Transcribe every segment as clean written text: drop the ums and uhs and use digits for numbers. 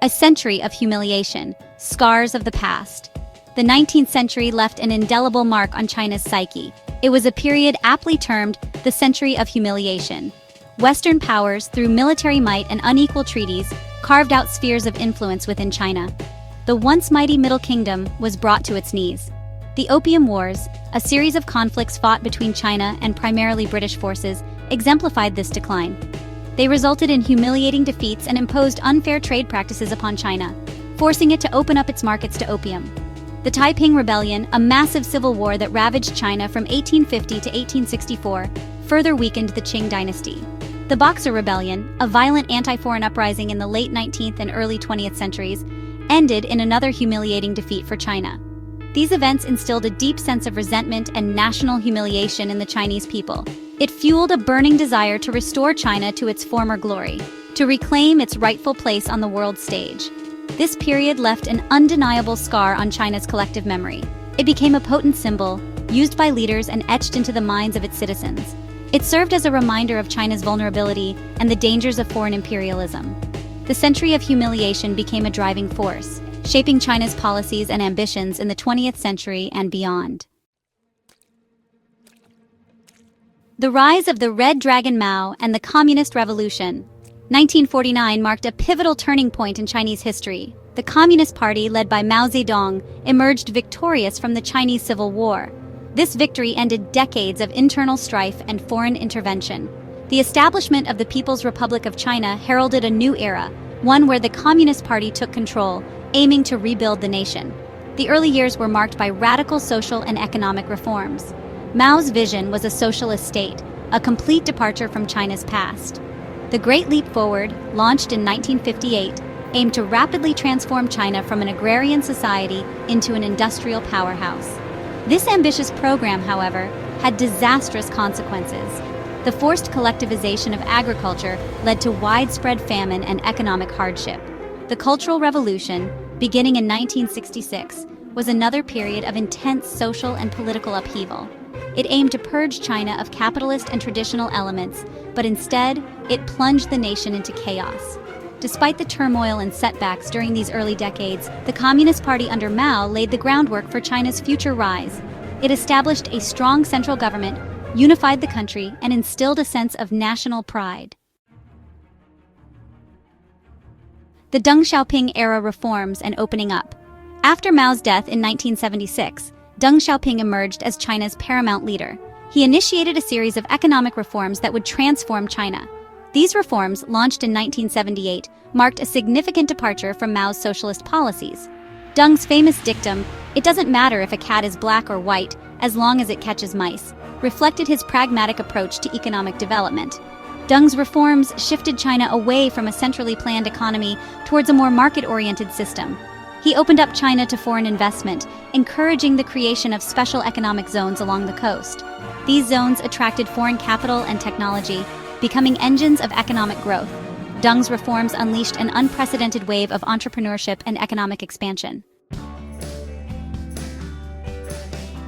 A century of humiliation, scars of the past. The 19th century left an indelible mark on China's psyche. It was a period aptly termed the century of humiliation. Western powers, through military might and unequal treaties, carved out spheres of influence within China. The once mighty Middle Kingdom was brought to its knees. The Opium Wars, a series of conflicts fought between China and primarily British forces, exemplified this decline. They resulted in humiliating defeats and imposed unfair trade practices upon China, forcing it to open up its markets to opium. The Taiping Rebellion, a massive civil war that ravaged China from 1850 to 1864, further weakened the Qing dynasty. The Boxer Rebellion, a violent anti-foreign uprising in the late 19th and early 20th centuries, ended in another humiliating defeat for China. These events instilled a deep sense of resentment and national humiliation in the Chinese people. It fueled a burning desire to restore China to its former glory, to reclaim its rightful place on the world stage. This period left an undeniable scar on China's collective memory. It became a potent symbol, used by leaders and etched into the minds of its citizens. It served as a reminder of China's vulnerability and the dangers of foreign imperialism. The century of humiliation became a driving force, shaping China's policies and ambitions in the 20th century and beyond. The rise of the Red Dragon Mao and the Communist Revolution. 1949 marked a pivotal turning point in Chinese history. The Communist Party, led by Mao Zedong, emerged victorious from the Chinese Civil War. This victory ended decades of internal strife and foreign intervention. The establishment of the People's Republic of China heralded a new era, one where the Communist Party took control, aiming to rebuild the nation. The early years were marked by radical social and economic reforms. Mao's vision was a socialist state, a complete departure from China's past. The Great Leap Forward, launched in 1958, aimed to rapidly transform China from an agrarian society into an industrial powerhouse. This ambitious program, however, had disastrous consequences. The forced collectivization of agriculture led to widespread famine and economic hardship. The Cultural Revolution, beginning in 1966, was another period of intense social and political upheaval. It aimed to purge China of capitalist and traditional elements, but instead, it plunged the nation into chaos. Despite the turmoil and setbacks during these early decades, the Communist Party under Mao laid the groundwork for China's future rise. It established a strong central government, unified the country, and instilled a sense of national pride. The Deng Xiaoping-era reforms and opening up. After Mao's death in 1976, Deng Xiaoping emerged as China's paramount leader. He initiated a series of economic reforms that would transform China. These reforms, launched in 1978, marked a significant departure from Mao's socialist policies. Deng's famous dictum, "It doesn't matter if a cat is black or white, as long as it catches mice," reflected his pragmatic approach to economic development. Deng's reforms shifted China away from a centrally planned economy towards a more market-oriented system. He opened up China to foreign investment, encouraging the creation of special economic zones along the coast. These zones attracted foreign capital and technology, becoming engines of economic growth. Deng's reforms unleashed an unprecedented wave of entrepreneurship and economic expansion.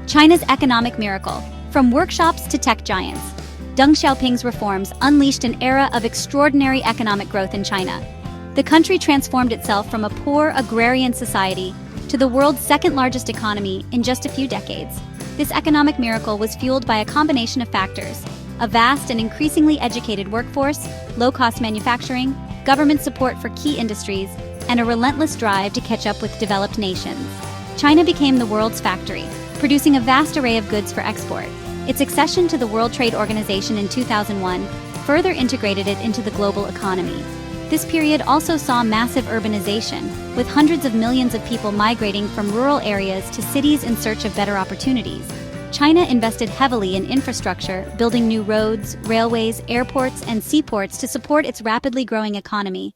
China's economic miracle, from workshops to tech giants. Deng Xiaoping's reforms unleashed an era of extraordinary economic growth in China. The country transformed itself from a poor agrarian society to the world's second-largest economy in just a few decades. This economic miracle was fueled by a combination of factors: a vast and increasingly educated workforce, low-cost manufacturing, government support for key industries, and a relentless drive to catch up with developed nations. China became the world's factory, producing a vast array of goods for export. Its accession to the World Trade Organization in 2001 further integrated it into the global economy. This period also saw massive urbanization, with hundreds of millions of people migrating from rural areas to cities in search of better opportunities. China invested heavily in infrastructure, building new roads, railways, airports, and seaports to support its rapidly growing economy.